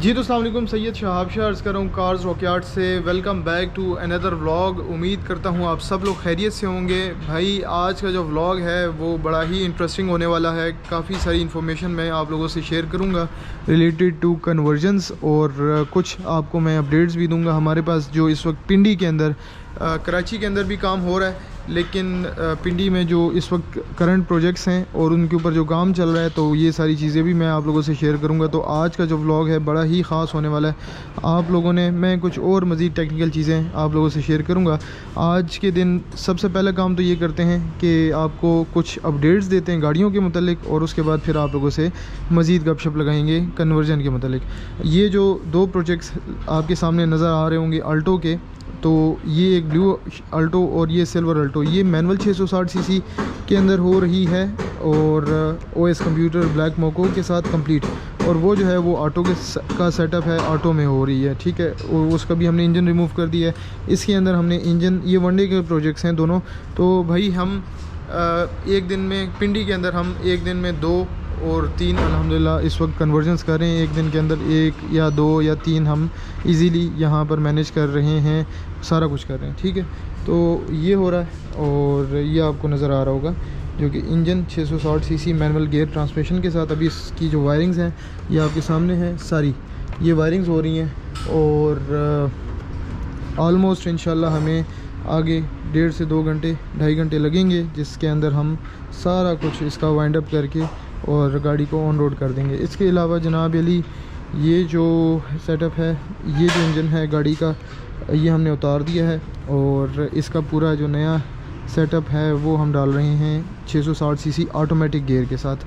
जी तो अस्सलाम वालेकुम, सैयद शहाब शाह अर्ज़ कर रहा हूँ कार्स रॉकयार्ड से। Welcome back to another vlog. उम्मीद करता हूँ आप सब लोग खैरियत से होंगे। भाई आज का जो व्लॉग है वो बड़ा ही इंटरेस्टिंग होने वाला है। काफ़ी सारी इन्फॉर्मेशन मैं आप लोगों से शेयर करूँगा रिलेटेड टू कन्वर्जन्स, और कुछ आपको मैं अपडेट्स भी दूँगा। हमारे पास जो इस वक्त पिंडी के अंदर कराची के अंदर भी काम हो रहा है, लेकिन पिंडी में जो इस वक्त करंट प्रोजेक्ट्स हैं और उनके ऊपर जो काम चल रहा है, तो ये सारी चीज़ें भी मैं आप लोगों से शेयर करूंगा। तो आज का जो व्लॉग है बड़ा ही ख़ास होने वाला है आप लोगों ने। मैं कुछ और मज़ीद टेक्निकल चीज़ें आप लोगों से शेयर करूंगा आज के दिन। सबसे पहला काम तो ये करते हैं कि आपको कुछ अपडेट्स देते हैं गाड़ियों के मतलब, और उसके बाद फिर आप लोगों से मज़ीद गपशप लगाएंगे कन्वर्जन के मतलब। ये जो दो प्रोजेक्ट्स आपके सामने नज़र आ रहे होंगे अल्टो के, तो ये एक ब्लू अल्टो और ये सिल्वर अल्टो, ये मैनुअल 660 सीसी के अंदर हो रही है और ओएस कंप्यूटर ब्लैक मोको के साथ कंप्लीट। और वो जो है वो ऑटो का सेटअप है, ऑटो में हो रही है, ठीक है। और उसका भी हमने इंजन रिमूव कर दिया है। इसके अंदर हमने इंजन, ये वनडे के प्रोजेक्ट्स हैं दोनों। तो भाई हम एक दिन में पिंडी के अंदर हम एक दिन में 2 और 3 अल्हम्दुलिल्लाह इस वक्त कन्वर्जन्स कर रहे हैं। एक दिन के अंदर 1 या 2 या 3 हम इजीली यहाँ पर मैनेज कर रहे हैं, सारा कुछ कर रहे हैं, ठीक है। तो ये हो रहा है और ये आपको नज़र आ रहा होगा जो कि engine 660 CC manual gear transmission के साथ। अभी इसकी जो वायरिंग्स हैं ये आपके सामने हैं, सारी ये वायरिंग्स हो रही हैं। और ऑलमोस्ट इंशाल्लाह हमें आगे 1.5 से 2 घंटे 2.5 घंटे लगेंगे, जिसके अंदर हम सारा कुछ इसका वाइंड अप करके और गाड़ी को ऑन रोड कर देंगे। इसके अलावा जनाब अली, ये जो सेटअप है, ये जो इंजन है गाड़ी का, ये हमने उतार दिया है और इसका पूरा जो नया सेटअप है वो हम डाल रहे हैं 660 सीसी ऑटोमेटिक गियर के साथ।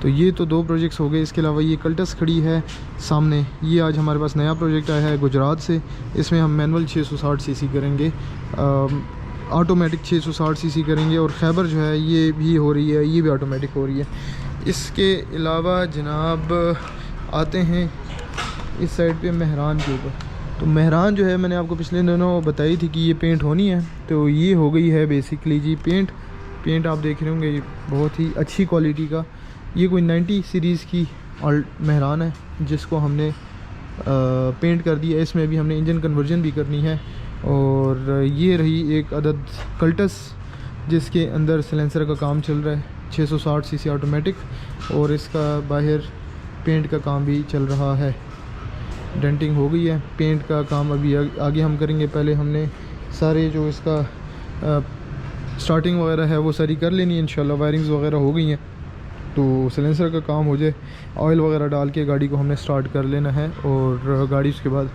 तो ये तो 2 प्रोजेक्ट्स हो गए। इसके अलावा ये कल्टस खड़ी है सामने, ये आज हमारे पास नया प्रोजेक्ट आया है गुजरात से। इसमें हम मैनुअल 660 सीसी करेंगे, ऑटोमेटिक 660 सीसी करेंगे। और खैबर जो है ये भी हो रही है, ये भी ऑटोमेटिक हो रही है। इसके अलावा जनाब आते हैं इस साइड पे मेहरान के ऊपर। तो मेहरान जो है मैंने आपको पिछले दिनों बताई थी कि ये पेंट होनी है, तो ये हो गई है बेसिकली जी पेंट आप देख रहे होंगे, ये बहुत ही अच्छी क्वालिटी का। ये कोई 90 सीरीज़ की मेहरान है जिसको हमने पेंट कर दिया। इसमें भी हमने इंजन कन्वर्जन भी करनी है। और ये रही एक अदद कल्टस जिसके अंदर सिलेंसर का काम चल रहा है 660 सीसी ऑटोमेटिक, और इसका बाहर पेंट का काम भी चल रहा है। डेंटिंग हो गई है, पेंट का काम अभी आगे हम करेंगे। पहले हमने सारे जो इसका स्टार्टिंग वगैरह है वो सारी कर लेनी है इंशाल्लाह। वायरिंग्स वगैरह हो गई हैं तो सिलेंसर का काम हो जाए, ऑयल वगैरह डाल के गाड़ी को हमने स्टार्ट कर लेना है और गाड़ी उसके बाद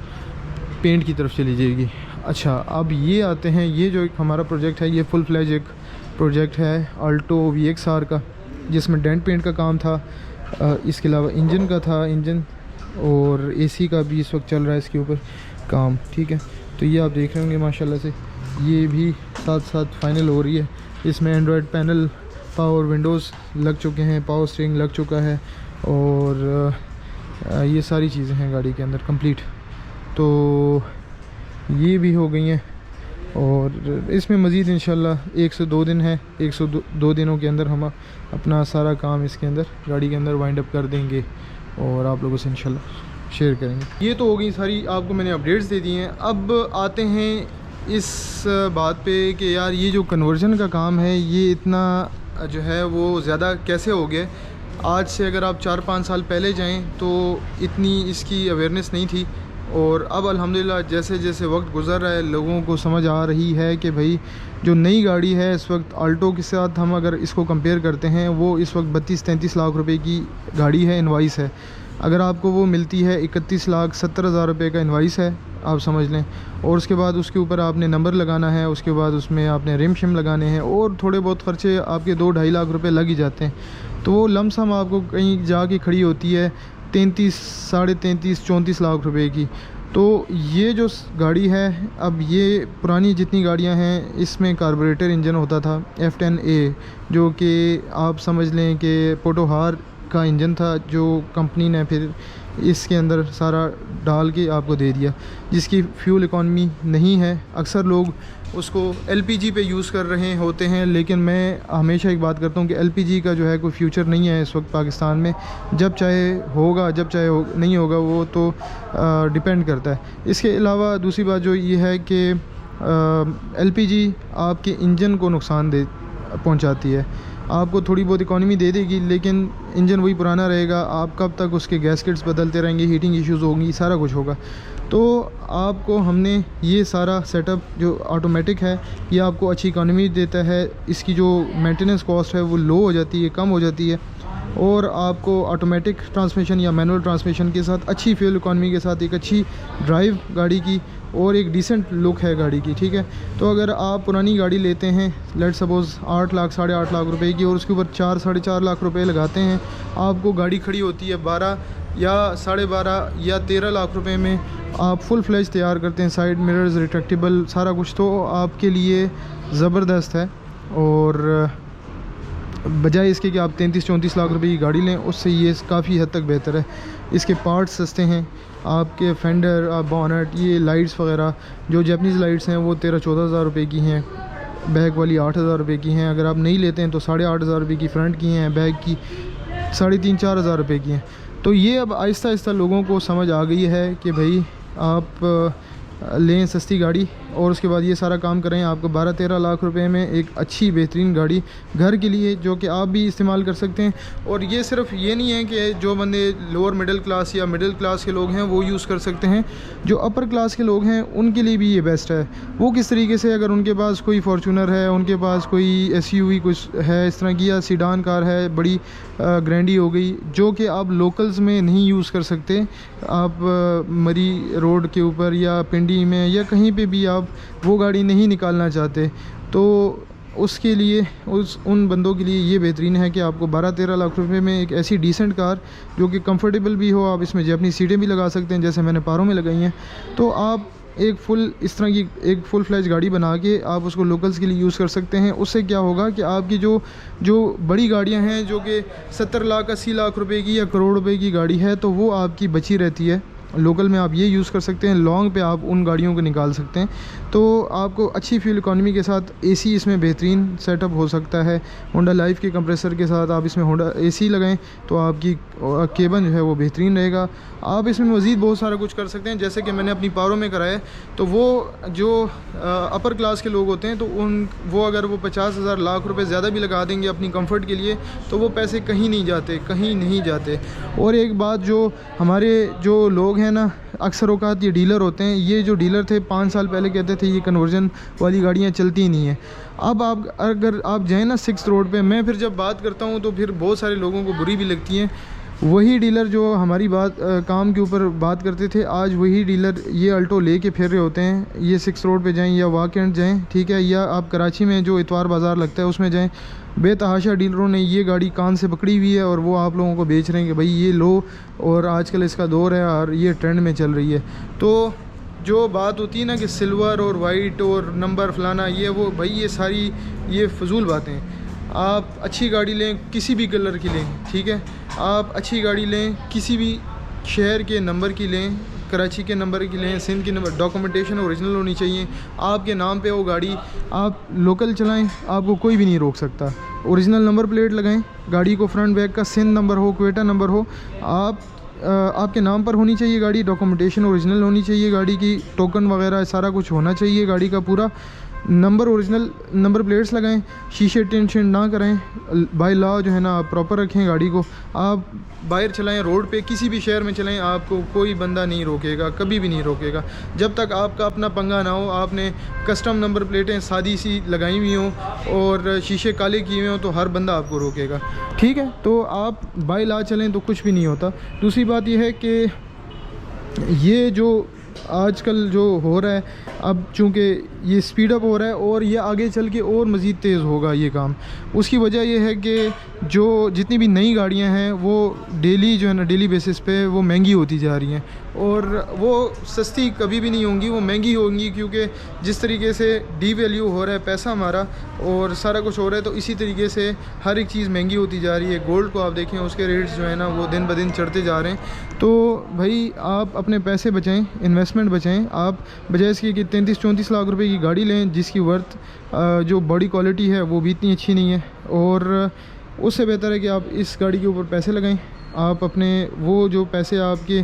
पेंट की तरफ चली जाएगी। अच्छा, अब ये आते हैं, ये जो एक हमारा प्रोजेक्ट है ये फुल फ्लैज एक प्रोजेक्ट है अल्टो VXR का, जिसमें डेंट पेंट का काम था। इसके अलावा इंजन का था, इंजन और AC का भी इस वक्त चल रहा है इसके ऊपर काम, ठीक है। तो ये आप देख रहे होंगे माशाल्लाह से ये भी साथ साथ फाइनल हो रही है। इसमें एंड्रॉयड पैनल, पावर विंडोज़ लग चुके हैं, पावर स्टीयरिंग लग चुका है, और ये सारी चीज़ें हैं गाड़ी के अंदर कंप्लीट। तो ये भी हो गई हैं और इसमें मज़ीद इंशाल्लाह 1 से 2 दिन है। 1 से 2 दिनों के अंदर हम अपना सारा काम इसके अंदर गाड़ी के अंदर वाइंड अप कर देंगे और आप लोगों से इंशाल्लाह शेयर करेंगे। ये तो हो गई सारी, आपको मैंने अपडेट्स दे दी हैं। अब आते हैं इस बात पे कि यार ये जो कन्वर्जन का काम है ये इतना जो है वो ज़्यादा कैसे हो गया। आज से अगर आप 4-5 साल पहले जाएं तो इतनी इसकी अवेयरनेस नहीं थी, और अब अल्हम्दुलिल्लाह जैसे जैसे वक्त गुज़र रहा है लोगों को समझ आ रही है कि भाई जो नई गाड़ी है इस वक्त अल्टो के साथ हम अगर इसको कंपेयर करते हैं, वो इस वक्त 32-33 लाख रुपए की गाड़ी है, इनवाइस है। अगर आपको वो मिलती है 31,70,000 रुपये का इनवाइस है, आप समझ लें। और उसके बाद उसके ऊपर आपने नंबर लगाना है, उसके बाद उसमें आपने रिम शिम लगाने हैं और थोड़े बहुत ख़र्चे आपके 2-2.5 लाख रुपये लग ही जाते हैं। तो वो लमसम आपको कहीं जाके खड़ी होती है 33, 33.5, 34 लाख रुपए की। तो ये जो गाड़ी है, अब ये पुरानी जितनी गाड़ियां हैं इसमें कार्बोरेटर इंजन होता था F10A, जो कि आप समझ लें कि पोटोहार का इंजन था, जो कंपनी ने फिर इसके अंदर सारा डाल के आपको दे दिया, जिसकी फ्यूल इकॉनमी नहीं है। अक्सर लोग उसको एलपीजी पे यूज़ कर रहे होते हैं, लेकिन मैं हमेशा एक बात करता हूँ कि एलपीजी का जो है कोई फ्यूचर नहीं है इस वक्त पाकिस्तान में। जब चाहे होगा, जब चाहे नहीं होगा, वो तो डिपेंड करता है। इसके अलावा दूसरी बात जो ये है कि एलपीजी आपके इंजन को नुकसान पहुंचाती है। आपको थोड़ी बहुत इकॉनमी दे देगी, लेकिन इंजन वही पुराना रहेगा। आप कब तक उसके गैसकेट्स बदलते रहेंगे, हीटिंग इश्यूज़ होंगी, सारा कुछ होगा। तो आपको हमने ये सारा सेटअप जो ऑटोमेटिक है, ये आपको अच्छी इकॉनमी देता है। इसकी जो मेंटेनेंस कॉस्ट है वो लो हो जाती है, कम हो जाती है, और आपको ऑटोमेटिक ट्रांसमिशन या मैनुअल ट्रांसमिशन के साथ अच्छी फ्यूल इकॉनमी के साथ एक अच्छी ड्राइव गाड़ी की और एक डिसेंट लुक है गाड़ी की, ठीक है। तो अगर आप पुरानी गाड़ी लेते हैं, लेट सपोज़ 8 लाख 8.5 लाख रुपए की, और उसके ऊपर 4 साढ़े 4 लाख रुपए लगाते हैं, आपको गाड़ी खड़ी होती है 12 या 12.5 या 13 लाख रुपए में। आप फुल फ्लैश तैयार करते हैं, साइड मिरर्स रिट्रैक्टेबल सारा कुछ, तो आपके लिए ज़बरदस्त है। और बजाय इसके कि आप 33-34 लाख रुपए की गाड़ी लें, उससे ये काफ़ी हद तक बेहतर है। इसके पार्ट्स सस्ते हैं, आपके फेंडर, बॉनेट, ये लाइट्स वगैरह जो जापानीज़ लाइट्स हैं वो 13-14 हज़ार रुपये की हैं, बैक वाली 8 हज़ार रुपये की हैं। अगर आप नहीं लेते हैं तो 8.5 हज़ार रुपये की फ्रंट की हैं, बैक की 3.5-4 हज़ार रुपये की हैं। तो ये अब आहिस्ता आहिस्ता लोगों को समझ आ गई है कि भाई आप लें सस्ती गाड़ी और उसके बाद ये सारा काम करें। आपको 12-13 लाख रुपए में एक अच्छी बेहतरीन गाड़ी घर के लिए, जो कि आप भी इस्तेमाल कर सकते हैं। और ये सिर्फ ये नहीं है कि जो बंदे लोअर मिडिल क्लास या मिडिल क्लास के लोग हैं वो यूज़ कर सकते हैं, जो अपर क्लास के लोग हैं उनके लिए भी ये बेस्ट है। वो किस तरीके से, अगर उनके पास कोई फॉर्चूनर है, उनके पास कोई SUV कुछ है इस तरह की, या सीडान कार है बड़ी ग्रैंडी हो गई, जो कि आप लोकल्स में नहीं यूज़ कर सकते, आप मरी रोड के ऊपर या पिंडी में या कहीं पे भी आप वो गाड़ी नहीं निकालना चाहते, तो उसके लिए उन बंदों के लिए ये बेहतरीन है कि आपको 12-13 लाख रुपए में एक ऐसी डिसेंट कार जो कि कंफर्टेबल भी हो, आप इसमें अपनी सीटें भी लगा सकते हैं जैसे मैंने पारों में लगाई हैं, तो आप एक इस तरह की एक फुल फ्लैश गाड़ी बना के आप उसको लोकल्स के लिए यूज़ कर सकते हैं। उससे क्या होगा कि आपकी जो बड़ी गाड़ियां हैं, जो कि 70 लाख 80 लाख रुपए की या करोड़ रुपए की गाड़ी है, तो वो आपकी बची रहती है। लोकल में आप ये यूज़ कर सकते हैं, लॉन्ग पे आप उन गाड़ियों को निकाल सकते हैं। तो आपको अच्छी फ्यूल इकॉनमी के साथ AC इसमें बेहतरीन सेटअप हो सकता है। होंडा लाइफ के कंप्रेसर के साथ आप इसमें होंडा AC लगाएं तो आपकी केबन जो है वो बेहतरीन रहेगा। आप इसमें मज़ीद बहुत सारा कुछ कर सकते हैं, जैसे कि मैंने अपनी पारों में कराया। तो वो जो अपर क्लास के लोग होते हैं, तो वो अगर वो 50,000 लाख रुपए ज़्यादा भी लगा देंगे अपनी कंफर्ट के लिए, तो वो पैसे कहीं नहीं जाते। और एक बात, जो हमारे जो लोग हैं ना, अक्सर औकात ये डीलर होते हैं, ये जो डीलर थे 5 साल पहले कहते थे ये कन्वर्जन वाली गाड़ियाँ चलती ही नहीं है। अब अगर आप जाएँ ना 6 रोड पे, मैं फिर जब बात करता हूँ तो फिर बहुत सारे लोगों को बुरी भी लगती हैं। वही डीलर जो हमारी काम के ऊपर बात करते थे, आज वही डीलर ये अल्टो लेके फिर रहे होते हैं। ये 6 रोड पे जाएं या वाकेंड जाएं, ठीक है, या आप कराची में जो इतवार बाज़ार लगता है उसमें जाएं। बेतहाशा डीलरों ने ये गाड़ी कान से पकड़ी हुई है और वो आप लोगों को बेच रहे हैं कि भाई ये लो, और आजकल इसका दौर है और ये ट्रेंड में चल रही है। तो जो बात होती है ना कि सिल्वर और वाइट और नंबर फलाना, ये वो, भाई ये सारी ये फजूल बातें हैं। आप अच्छी गाड़ी लें, किसी भी कलर की लें, ठीक है, आप अच्छी गाड़ी लें, किसी भी शहर के नंबर की लें, कराची के नंबर की लें, सिंध की नंबर, डॉक्यूमेंटेशन ओरिजिनल होनी चाहिए, आपके नाम पे वो गाड़ी, आप लोकल चलाएं, आपको कोई भी नहीं रोक सकता। ओरिजिनल नंबर प्लेट लगाएं, गाड़ी को फ्रंट बैक का सिंध नंबर हो, क्वेटा नंबर हो, आपके नाम पर होनी चाहिए गाड़ी, डॉक्यूमेंटेशन ओरिजिनल होनी चाहिए गाड़ी की, टोकन वगैरह सारा कुछ होना चाहिए गाड़ी का पूरा, नंबर ओरिजिनल नंबर प्लेट्स लगाएं, शीशे टेंशन ना करें, बाय लॉ जो है ना आप प्रॉपर रखें गाड़ी को। आप बाहर चलाएं, रोड पे किसी भी शहर में चलाएं, आपको कोई बंदा नहीं रोकेगा, कभी भी नहीं रोकेगा, जब तक आपका अपना पंगा ना हो। आपने कस्टम नंबर प्लेटें सादी सी लगाई हुई हों और शीशे काले किए हुए हों, तो हर बंदा आपको रोकेगा, ठीक है। तो आप बाय लॉ चलें तो कुछ भी नहीं होता। दूसरी बात यह है कि ये जो आजकल जो हो रहा है, अब चूँकि ये स्पीड अप हो रहा है और ये आगे चल के और मज़ीद तेज़ होगा ये काम। उसकी वजह ये है कि जो जितनी भी नई गाड़ियां हैं वो डेली जो है ना, डेली बेसिस पे वो महंगी होती जा रही हैं। और वो सस्ती कभी भी नहीं होंगी, वो महंगी होंगी, क्योंकि जिस तरीके से डी वैल्यू हो रहा है पैसा हमारा और सारा कुछ हो रहा है, तो इसी तरीके से हर एक चीज़ महंगी होती जा रही है। गोल्ड को आप देखें, उसके रेट्स जो है ना वो दिन ब दिन चढ़ते जा रहे हैं। तो भाई आप अपने पैसे बचाएं, इन्वेस्टमेंट बचाएं। आप बजाय इसके कि 33-34 लाख रुपए की गाड़ी लें जिसकी वर्थ जो बॉडी क्वालिटी है वो भी इतनी अच्छी नहीं है, और उससे बेहतर है कि आप इस गाड़ी के ऊपर पैसे लगाएं। आप अपने वो जो पैसे आपके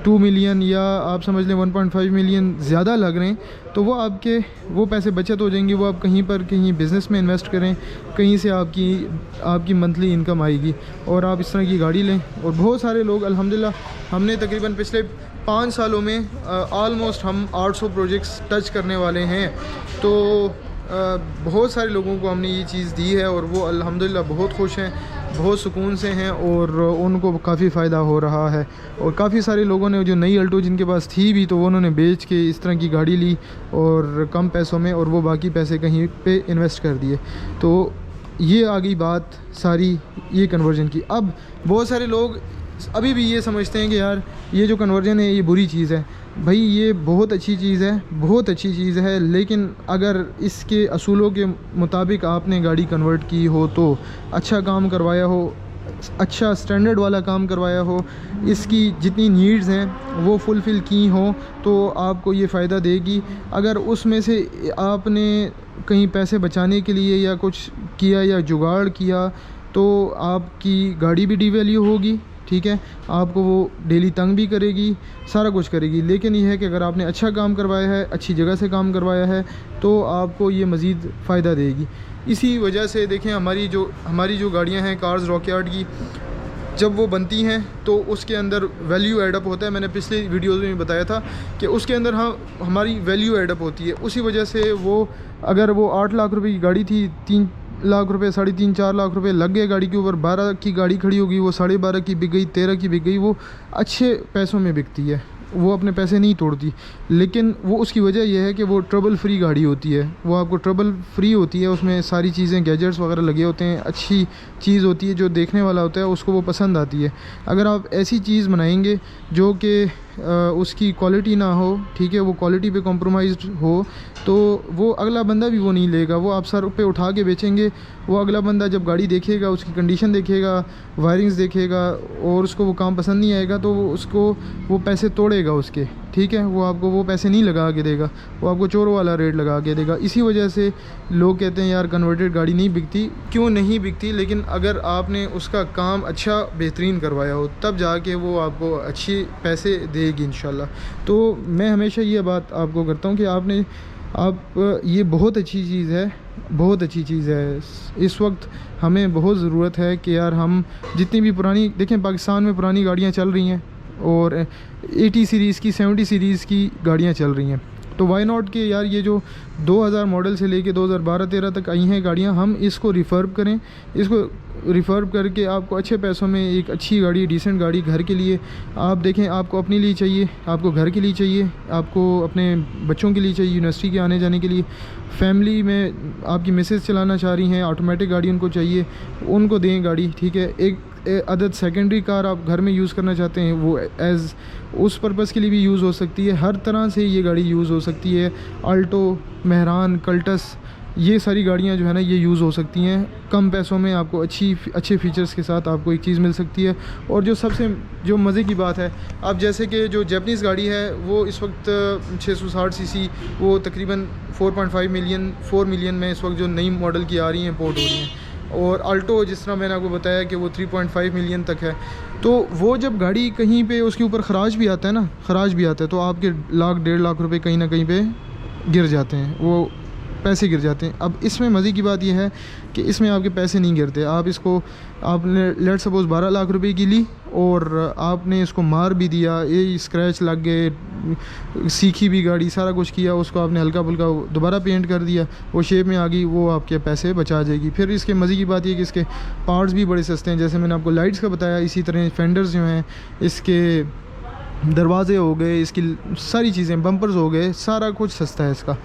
2 मिलियन या आप समझ लें 1.5 मिलियन ज़्यादा लग रहे हैं, तो वो आपके वो पैसे बचत हो जाएंगे। वो आप कहीं पर कहीं बिज़नेस में इन्वेस्ट करें, कहीं से आपकी मंथली इनकम आएगी और आप इस तरह की गाड़ी लें। और बहुत सारे लोग अल्हम्दुलिल्लाह, हमने तकरीबन पिछले 5 सालों में ऑलमोस्ट हम 800 प्रोजेक्ट्स टच करने वाले हैं। तो बहुत सारे लोगों को हमने ये चीज़ दी है और वो अल्हम्दुलिल्लाह बहुत खुश हैं, बहुत सुकून से हैं और उनको काफ़ी फ़ायदा हो रहा है। और काफ़ी सारे लोगों ने जो नई अल्टो जिनके पास थी भी, तो वो उन्होंने बेच के इस तरह की गाड़ी ली और कम पैसों में, और वो बाकी पैसे कहीं पे इन्वेस्ट कर दिए। तो ये आ गई बात सारी ये कन्वर्जन की। अब बहुत सारे लोग अभी भी ये समझते हैं कि यार ये जो कन्वर्जन है ये बुरी चीज़ है। भाई ये बहुत अच्छी चीज़ है, बहुत अच्छी चीज़ है, लेकिन अगर इसके असूलों के मुताबिक आपने गाड़ी कन्वर्ट की हो, तो अच्छा काम करवाया हो, अच्छा स्टैंडर्ड वाला काम करवाया हो, इसकी जितनी नीड्स हैं वो फुलफ़िल की हो, तो आपको ये फ़ायदा देगी। अगर उसमें से आपने कहीं पैसे बचाने के लिए या कुछ किया या जुगाड़ किया, तो आपकी गाड़ी भी डीवैल्यू होगी, ठीक है, आपको वो डेली तंग भी करेगी, सारा कुछ करेगी। लेकिन ये है कि अगर आपने अच्छा काम करवाया है, अच्छी जगह से काम करवाया है, तो आपको ये मज़ीद फ़ायदा देगी। इसी वजह से देखें हमारी जो गाड़ियां हैं कार्स रॉकयार्ड की, जब वो बनती हैं तो उसके अंदर वैल्यू एडअप होता है। मैंने पिछले वीडियोज़ में बताया था कि उसके अंदर हमारी वैल्यू एडअप होती है। उसी वजह से वो अगर वो 8 लाख रुपए की गाड़ी थी, 3 लाख रुपए, 3.5-4 लाख रुपए लग गए गाड़ी के ऊपर, 12 की गाड़ी खड़ी होगी, वो 12.5 की बिक गई, 13 की बिक गई, वो अच्छे पैसों में बिकती है, वो अपने पैसे नहीं तोड़ती। लेकिन वो उसकी वजह यह है कि वो ट्रबल फ्री गाड़ी होती है, वो आपको ट्रबल फ्री होती है, उसमें सारी चीज़ें गैजेट्स वगैरह लगे होते हैं, अच्छी चीज़ होती है, जो देखने वाला होता है उसको वो पसंद आती है। अगर आप ऐसी चीज़ बनाएंगे जो कि उसकी क्वालिटी ना हो, ठीक है, वो क्वालिटी पे कॉम्प्रोमाइज़ हो, तो वो अगला बंदा भी वो नहीं लेगा, वो आप सर पे उठा के बेचेंगे। वो अगला बंदा जब गाड़ी देखेगा, उसकी कंडीशन देखेगा, वायरिंग्स देखेगा, और उसको वो काम पसंद नहीं आएगा, तो वो पैसे तोड़ेगा उसके, ठीक है, वो आपको वो पैसे नहीं लगा के देगा, वो आपको चोरों वाला रेट लगा के देगा। इसी वजह से लोग कहते हैं यार कन्वर्टेड गाड़ी नहीं बिकती। क्यों नहीं बिकती? लेकिन अगर आपने उसका काम अच्छा बेहतरीन करवाया हो, तब जाके वो आपको अच्छे पैसे देगी इंशाल्लाह। तो मैं हमेशा ये बात आपको करता हूँ कि ये बहुत अच्छी चीज़ है, बहुत अच्छी चीज़ है। इस वक्त हमें बहुत ज़रूरत है कि यार हम जितनी भी पुरानी, देखें पाकिस्तान में पुरानी गाड़ियाँ चल रही हैं और 80 सीरीज़ की, 70 सीरीज़ की गाड़ियाँ चल रही हैं, तो वाई नॉट के यार ये जो 2000 मॉडल से लेके 2012-13 तक आई हैं गाड़ियाँ, हम इसको रिफर्ब करें। इसको रिफर्ब करके आपको अच्छे पैसों में एक अच्छी गाड़ी, डिसेंट गाड़ी घर के लिए, आप देखें, आपको अपने लिए चाहिए, आपको घर के लिए चाहिए, आपको अपने बच्चों के लिए चाहिए, यूनिवर्सिटी के आने जाने के लिए, फैमिली में आपकी मिसेस चलाना चाह रही हैं, ऑटोमेटिक गाड़ी उनको चाहिए, उनको दें गाड़ी, ठीक है। एक अदद सेकेंडरी कार आप घर में यूज़ करना चाहते हैं, वो एज़ उस पर्पज़ के लिए भी यूज़ हो सकती है। हर तरह से ये गाड़ी यूज़ हो सकती है। अल्टो, मेहरान, कल्टस, ये सारी गाड़ियाँ जो है ना ये यूज़ हो सकती हैं। कम पैसों में आपको अच्छे फ़ीचर्स के साथ आपको एक चीज़ मिल सकती है। और जो सबसे जो मज़े की बात है, अब जैसे कि जो जैपनीज़ गाड़ी है वो इस वक्त 660 सीसी, वो तकरीबन 4 मिलियन में इस वक्त जो नई मॉडल की आ रही हैं, पोर्ट हो रही हैं। और अल्टो जिस तरह मैंने आपको बताया कि वो 3.5 मिलियन तक है। तो वो जब गाड़ी कहीं पे उसके ऊपर खराज भी आता है ना, खराज भी आता है, तो आपके 1.5 लाख रुपए कहीं ना कहीं पे गिर जाते हैं, वो पैसे गिर जाते हैं। अब इसमें मज़े की बात यह है कि इसमें आपके पैसे नहीं गिरते। आपने लेट सपोज़ 12 लाख रुपए की ली और आपने इसको मार भी दिया, ये स्क्रैच लग गए, सीखी भी गाड़ी, सारा कुछ किया, उसको आपने हल्का फुल्का दोबारा पेंट कर दिया, वो शेप में आ गई, वो आपके पैसे बचा जाएगी। फिर इसके मज़े की बात ये कि इसके पार्ट्स भी बड़े सस्ते हैं, जैसे मैंने आपको लाइट्स का बताया, इसी तरह फेंडर्स जो हैं, इसके दरवाजे हो गए, इसकी सारी चीज़ें, बम्पर्स हो गए, सारा कुछ सस्ता है इसका।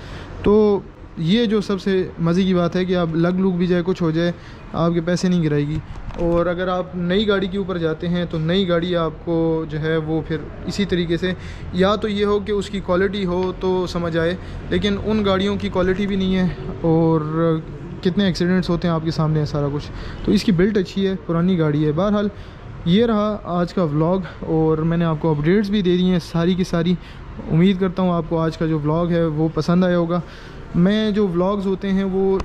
तो ये जो सबसे मज़े की बात है कि आप लग लुग भी जाए, कुछ हो जाए, आपके पैसे नहीं गिराएगी। और अगर आप नई गाड़ी के ऊपर जाते हैं तो नई गाड़ी आपको जो है वो फिर इसी तरीके से, या तो ये हो कि उसकी क्वालिटी हो तो समझ आए, लेकिन उन गाड़ियों की क्वालिटी भी नहीं है और कितने एक्सीडेंट्स होते हैं आपके सामने है सारा कुछ। तो इसकी बिल्ट अच्छी है, पुरानी गाड़ी है। बहरहाल ये रहा आज का व्लॉग और मैंने आपको अपडेट्स भी दे दी हैं सारी की सारी। उम्मीद करता हूँ आपको आज का जो व्लॉग है वो पसंद आया होगा। मैं जो व्लॉग्स होते हैं वो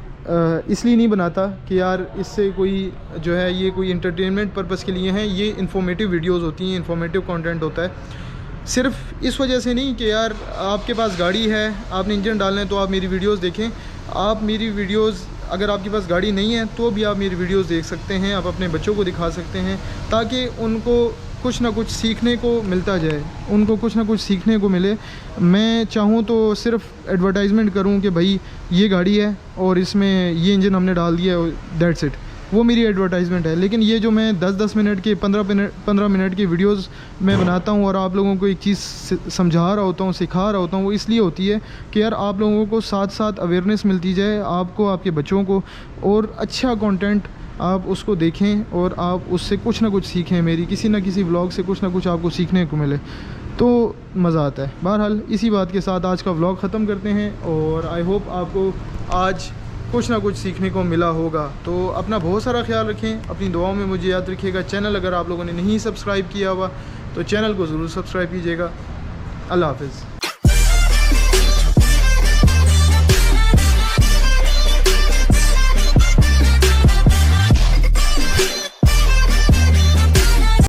इसलिए नहीं बनाता कि यार इससे कोई जो है ये कोई इंटरटेनमेंट पर्पज़ के लिए हैं, ये इन्फॉर्मेटिव वीडियोस होती हैं, इन्फॉर्मेटिव कंटेंट होता है। सिर्फ इस वजह से नहीं कि यार आपके पास गाड़ी है, आपने इंजन डालना है तो आप मेरी वीडियोस देखें। आप मेरी वीडियोस, अगर आपके पास गाड़ी नहीं है तो भी आप मेरी वीडियोस देख सकते हैं, आप अपने बच्चों को दिखा सकते हैं, ताकि उनको कुछ ना कुछ सीखने को मिलता जाए, उनको कुछ ना कुछ सीखने को मिले। मैं चाहूँ तो सिर्फ एडवर्टाइजमेंट करूँ कि भाई ये गाड़ी है और इसमें ये इंजन हमने डाल दिया है, दैट्स इट, वो मेरी एडवर्टाइजमेंट है। लेकिन ये जो मैं 10-10 मिनट के 15 मिनट की वीडियोस मैं बनाता हूँ और आप लोगों को एक चीज़ समझा रहा होता हूँ, सिखा रहा होता हूँ, वो इसलिए होती है कि यार आप लोगों को साथ साथ अवेयरनेस मिलती जाए, आपको, आपके बच्चों को, और अच्छा कंटेंट आप उसको देखें और आप उससे कुछ ना कुछ सीखें। मेरी किसी ना किसी व्लॉग से कुछ ना कुछ आपको सीखने को मिले तो मज़ा आता है। बहरहाल इसी बात के साथ आज का व्लॉग ख़त्म करते हैं और आई होप आपको आज कुछ ना कुछ सीखने को मिला होगा। तो अपना बहुत सारा ख्याल रखें, अपनी दुआओं में मुझे याद रखिएगा। चैनल अगर आप लोगों ने नहीं सब्सक्राइब किया हुआ तो चैनल को ज़रूर सब्सक्राइब कीजिएगा। अल्लाह हाफ़िज़।